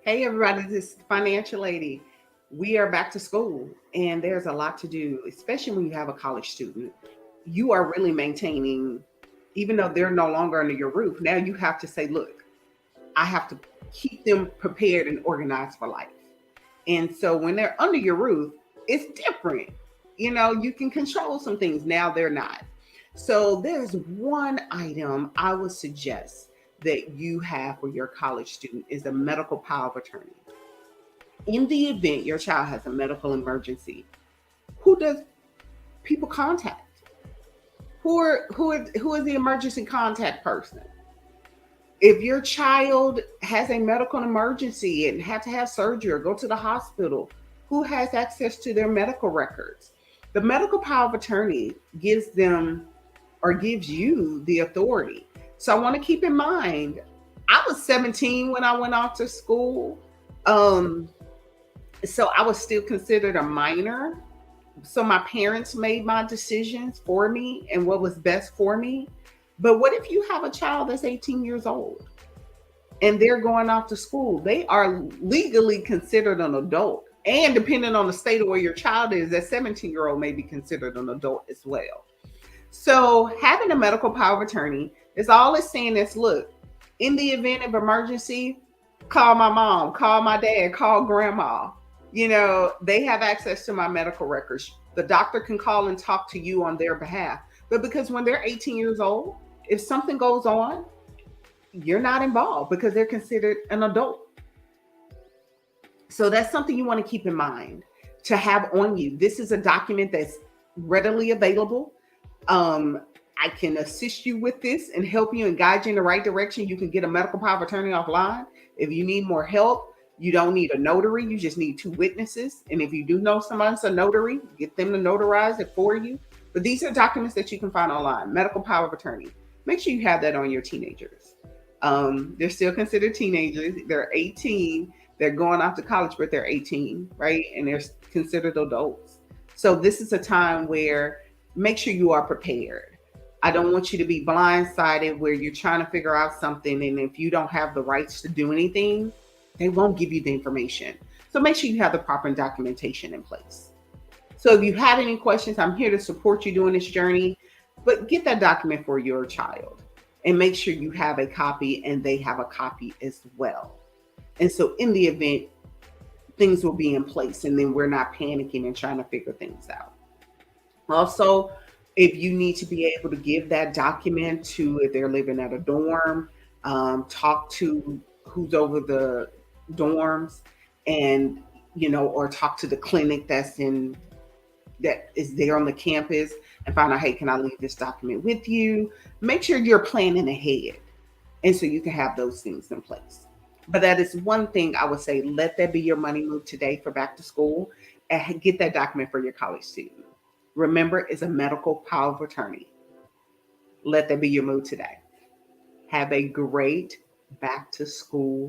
Hey everybody, this is Financial Lady. We are back to school and there's a lot to do, especially when you have a college student. You are really maintaining, even though they're no longer under your roof, now you have to say, look, I have to keep them prepared and organized for life. And so when they're under your roof, it's different. You can control some things. Now they're not. So there's one item I would suggest that you have for your college student is a medical power of attorney. In the event your child has a medical emergency, who does people contact? Who is the emergency contact person? If your child has a medical emergency and had to have surgery or go to the hospital, who has access to their medical records? The medical power of attorney gives them or gives you the authority. So I want to keep in mind, I was 17 when I went off to school. Um, so I was still considered a minor. So my parents made my decisions for me and what was best for me. But what if you have a child that's 18 years old and they're going off to school? They are legally considered an adult. And depending on the state of where your child is, that 17-year-old may be considered an adult as well. So having a medical power of attorney is all it's saying is, look, in the event of emergency, call my mom, call my dad, call grandma. They have access to my medical records. The doctor can call and talk to you on their behalf. But because when they're 18 years old, if something goes on, you're not involved because they're considered an adult. So that's something you want to keep in mind to have on you. This is a document that's readily available. I can assist you with this and help you and guide you in the right direction. You can get a medical power of attorney offline. If you need more help, you don't need a notary. You just need two witnesses. And if you do know someone's a notary, get them to notarize it for you. But these are documents that you can find online. Medical power of attorney. Make sure you have that on your teenagers. They're still considered teenagers. They're 18. They're going off to college, but they're 18, right? And they're considered adults. So this is a time where make sure you are prepared. I don't want you to be blindsided where you're trying to figure out something. And if you don't have the rights to do anything, they won't give you the information. So make sure you have the proper documentation in place. So if you have any questions, I'm here to support you during this journey, but get that document for your child and make sure you have a copy and they have a copy as well. And so in the event, things will be in place and then we're not panicking and trying to figure things out. Also, if you need to be able to give that document to if they're living at a dorm, talk to who's over the dorms and or talk to the clinic that is there on the campus and find out, hey, can I leave this document with you? Make sure you're planning ahead and so you can have those things in place. But that is one thing I would say, let that be your money move today for back to school and get that document for your college student. Remember, it's a medical power of attorney. Let that be your move today. Have a great back to school